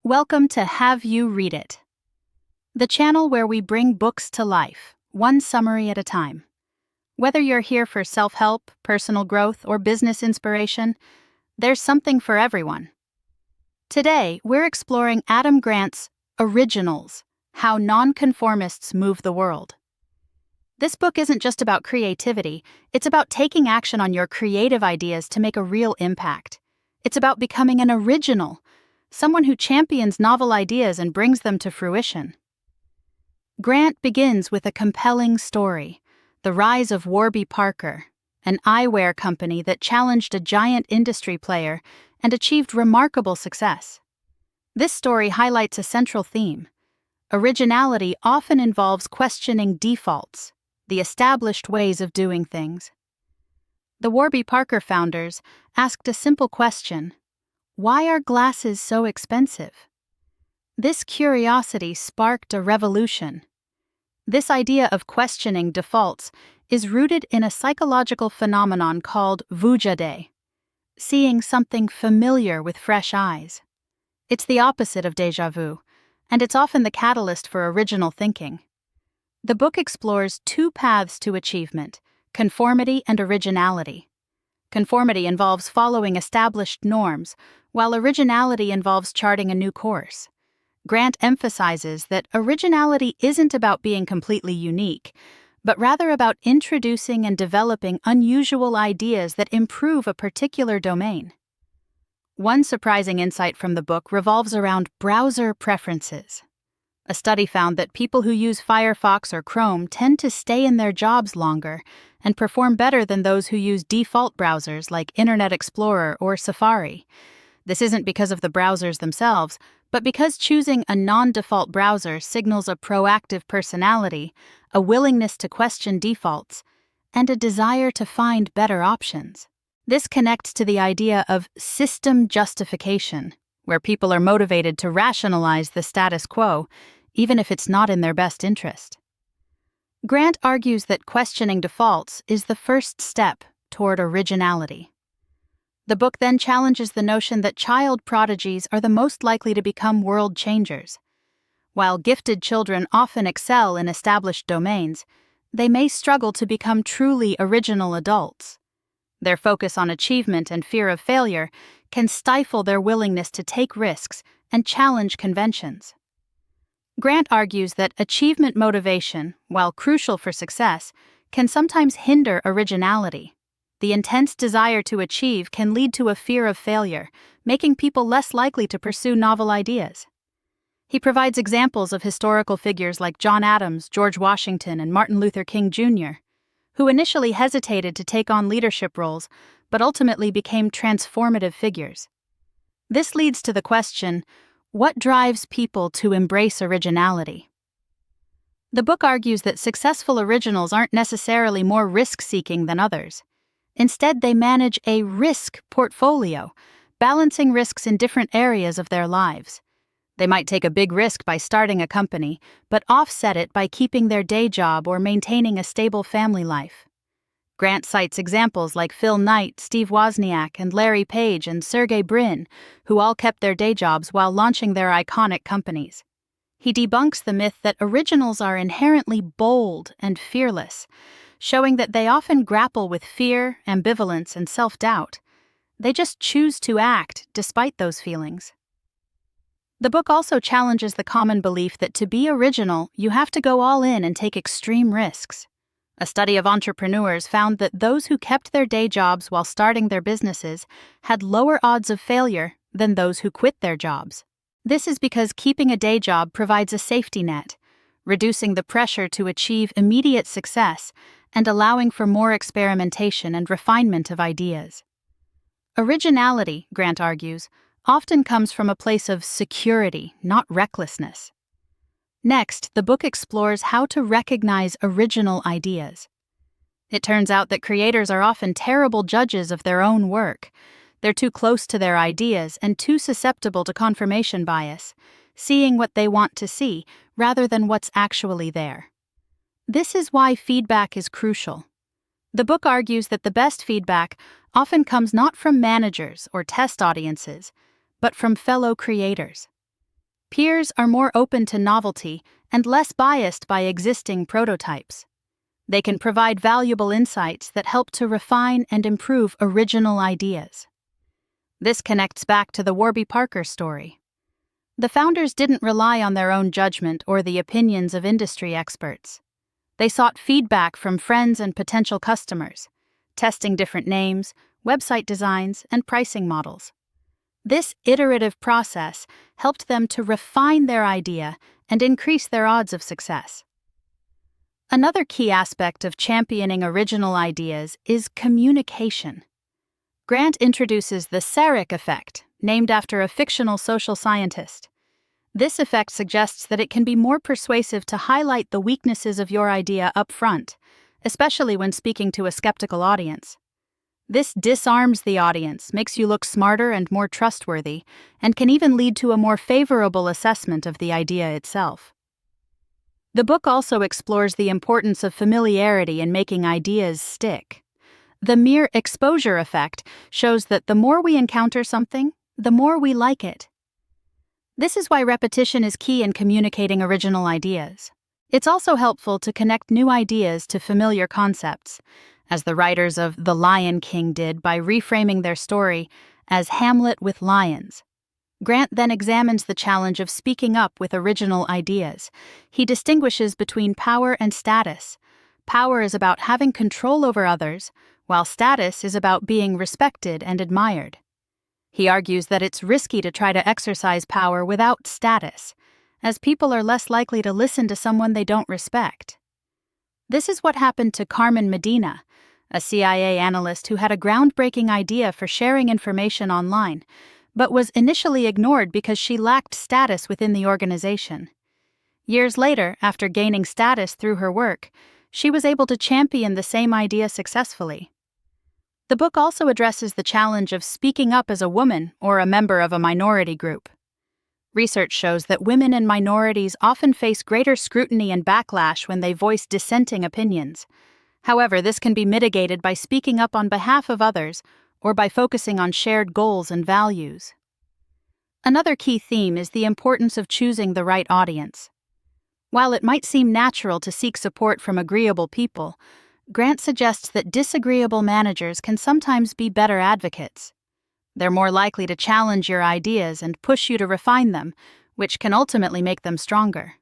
Welcome to Have You Read It, the channel where we bring books to life, one summary at a time. Whether you're here for self-help, personal growth, or business inspiration, there's something for everyone. Today, we're exploring Adam Grant's Originals: How Non-Conformists Move the World. This book isn't just about creativity, it's about taking action on your creative ideas to make a real impact. It's about becoming an original, someone who champions novel ideas and brings them to fruition. Grant begins with a compelling story, the rise of Warby Parker, an eyewear company that challenged a giant industry player and achieved remarkable success. This story highlights a central theme. Originality often involves questioning defaults, the established ways of doing things. The Warby Parker founders asked a simple question: why are glasses so expensive? This curiosity sparked a revolution. This idea of questioning defaults is rooted in a psychological phenomenon called vujade, seeing something familiar with fresh eyes. It's the opposite of déjà vu, and it's often the catalyst for original thinking. The book explores two paths to achievement: conformity and originality. Conformity involves following established norms, while originality involves charting a new course. Grant emphasizes that originality isn't about being completely unique, but rather about introducing and developing unusual ideas that improve a particular domain. One surprising insight from the book revolves around browser preferences. A study found that people who use Firefox or Chrome tend to stay in their jobs longer and perform better than those who use default browsers like Internet Explorer or Safari. This isn't because of the browsers themselves, but because choosing a non-default browser signals a proactive personality, a willingness to question defaults, and a desire to find better options. This connects to the idea of system justification, where people are motivated to rationalize the status quo, even if it's not in their best interest. Grant argues that questioning defaults is the first step toward originality. The book then challenges the notion that child prodigies are the most likely to become world changers. While gifted children often excel in established domains, they may struggle to become truly original adults. Their focus on achievement and fear of failure can stifle their willingness to take risks and challenge conventions. Grant argues that achievement motivation, while crucial for success, can sometimes hinder originality. The intense desire to achieve can lead to a fear of failure, making people less likely to pursue novel ideas. He provides examples of historical figures like John Adams, George Washington, and Martin Luther King Jr., who initially hesitated to take on leadership roles, but ultimately became transformative figures. This leads to the question: what drives people to embrace originality? The book argues that successful originals aren't necessarily more risk-seeking than others. Instead, they manage a risk portfolio, balancing risks in different areas of their lives. They might take a big risk by starting a company, but offset it by keeping their day job or maintaining a stable family life. Grant cites examples like Phil Knight, Steve Wozniak, and Larry Page and Sergey Brin, who all kept their day jobs while launching their iconic companies. He debunks the myth that originals are inherently bold and fearless, showing that they often grapple with fear, ambivalence, and self-doubt. They just choose to act despite those feelings. The book also challenges the common belief that to be original, you have to go all in and take extreme risks. A study of entrepreneurs found that those who kept their day jobs while starting their businesses had lower odds of failure than those who quit their jobs. This is because keeping a day job provides a safety net, reducing the pressure to achieve immediate success and allowing for more experimentation and refinement of ideas. Originality, Grant argues, often comes from a place of security, not recklessness. Next, the book explores how to recognize original ideas. It turns out that creators are often terrible judges of their own work. They're too close to their ideas and too susceptible to confirmation bias, seeing what they want to see rather than what's actually there. This is why feedback is crucial. The book argues that the best feedback often comes not from managers or test audiences, but from fellow creators. Peers are more open to novelty and less biased by existing prototypes. They can provide valuable insights that help to refine and improve original ideas. This connects back to the Warby Parker story. The founders didn't rely on their own judgment or the opinions of industry experts. They sought feedback from friends and potential customers, testing different names, website designs, and pricing models. This iterative process helped them to refine their idea and increase their odds of success. Another key aspect of championing original ideas is communication. Grant introduces the Sarek effect, named after a fictional social scientist. This effect suggests that it can be more persuasive to highlight the weaknesses of your idea up front, especially when speaking to a skeptical audience. This disarms the audience, makes you look smarter and more trustworthy, and can even lead to a more favorable assessment of the idea itself. The book also explores the importance of familiarity in making ideas stick. The mere exposure effect shows that the more we encounter something, the more we like it. This is why repetition is key in communicating original ideas. It's also helpful to connect new ideas to familiar concepts, as the writers of The Lion King did by reframing their story as Hamlet with lions. Grant then examines the challenge of speaking up with original ideas. He distinguishes between power and status. Power is about having control over others, while status is about being respected and admired. He argues that it's risky to try to exercise power without status, as people are less likely to listen to someone they don't respect. This is what happened to Carmen Medina, a CIA analyst who had a groundbreaking idea for sharing information online, but was initially ignored because she lacked status within the organization. Years later, after gaining status through her work, she was able to champion the same idea successfully. The book also addresses the challenge of speaking up as a woman or a member of a minority group. Research shows that women and minorities often face greater scrutiny and backlash when they voice dissenting opinions. However, this can be mitigated by speaking up on behalf of others or by focusing on shared goals and values. Another key theme is the importance of choosing the right audience. While it might seem natural to seek support from agreeable people, Grant suggests that disagreeable managers can sometimes be better advocates. They're more likely to challenge your ideas and push you to refine them, which can ultimately make them stronger.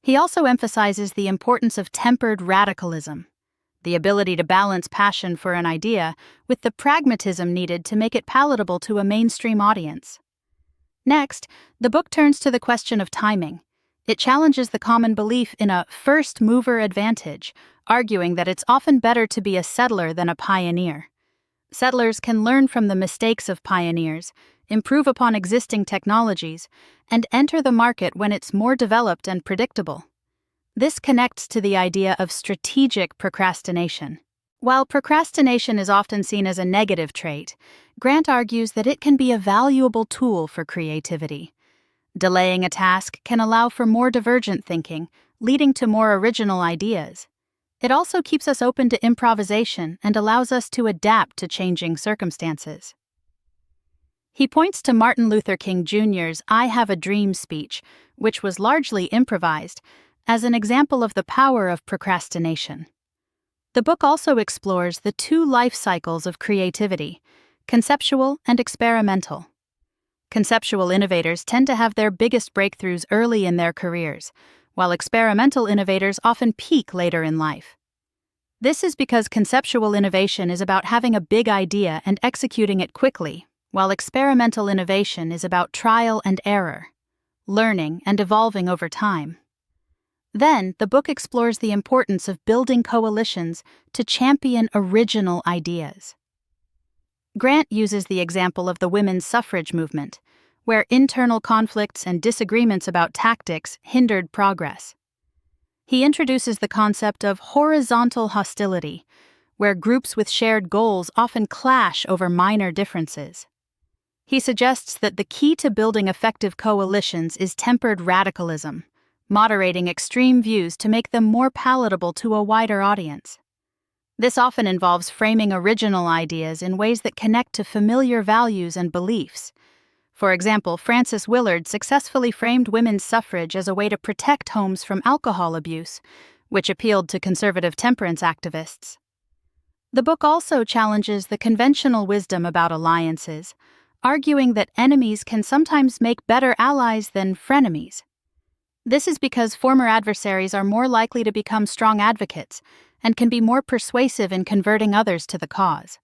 He also emphasizes the importance of tempered radicalism, the ability to balance passion for an idea with the pragmatism needed to make it palatable to a mainstream audience. Next, the book turns to the question of timing. It challenges the common belief in a first-mover advantage, arguing that it's often better to be a settler than a pioneer. Settlers can learn from the mistakes of pioneers, improve upon existing technologies, and enter the market when it's more developed and predictable. This connects to the idea of strategic procrastination. While procrastination is often seen as a negative trait, Grant argues that it can be a valuable tool for creativity. Delaying a task can allow for more divergent thinking, leading to more original ideas. It also keeps us open to improvisation and allows us to adapt to changing circumstances. He points to Martin Luther King Jr.'s "I Have a Dream" speech, which was largely improvised, as an example of the power of procrastination. The book also explores the two life cycles of creativity, conceptual and experimental. Conceptual innovators tend to have their biggest breakthroughs early in their careers, while experimental innovators often peak later in life. This is because conceptual innovation is about having a big idea and executing it quickly, while experimental innovation is about trial and error, learning and evolving over time. Then, the book explores the importance of building coalitions to champion original ideas. Grant uses the example of the women's suffrage movement, where internal conflicts and disagreements about tactics hindered progress. He introduces the concept of horizontal hostility, where groups with shared goals often clash over minor differences. He suggests that the key to building effective coalitions is tempered radicalism, moderating extreme views to make them more palatable to a wider audience. This often involves framing original ideas in ways that connect to familiar values and beliefs. For example, Frances Willard successfully framed women's suffrage as a way to protect homes from alcohol abuse, which appealed to conservative temperance activists. The book also challenges the conventional wisdom about alliances, arguing that enemies can sometimes make better allies than frenemies. This is because former adversaries are more likely to become strong advocates and can be more persuasive in converting others to the cause.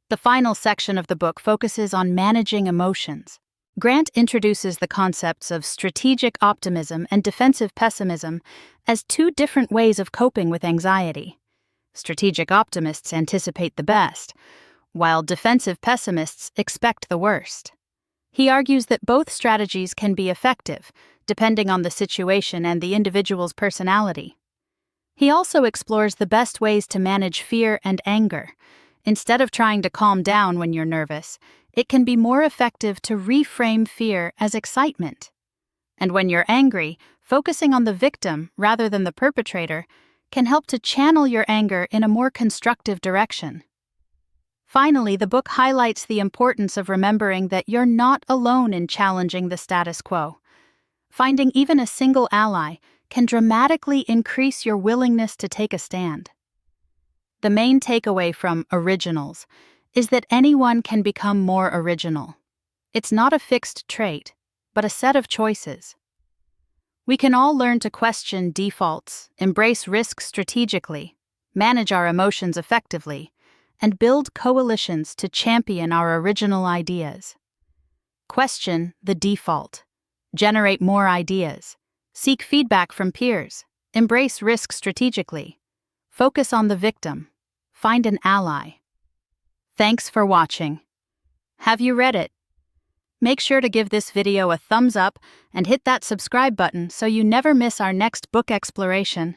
The final section of the book focuses on managing emotions. Grant introduces the concepts of strategic optimism and defensive pessimism as two different ways of coping with anxiety. Strategic optimists anticipate the best, while defensive pessimists expect the worst. He argues that both strategies can be effective, depending on the situation and the individual's personality. He also explores the best ways to manage fear and anger. Instead of trying to calm down when you're nervous, it can be more effective to reframe fear as excitement. And when you're angry, focusing on the victim rather than the perpetrator can help to channel your anger in a more constructive direction. Finally, the book highlights the importance of remembering that you're not alone in challenging the status quo. Finding even a single ally can dramatically increase your willingness to take a stand. The main takeaway from Originals is that anyone can become more original. It's not a fixed trait, but a set of choices. We can all learn to question defaults, embrace risk strategically, manage our emotions effectively, and build coalitions to champion our original ideas. Question the default. Generate more ideas. Seek feedback from peers. Embrace risk strategically. Focus on the victim. Find an ally. Thanks for watching. Have you read it? Make sure to give this video a thumbs up and hit that subscribe button so you never miss our next book exploration.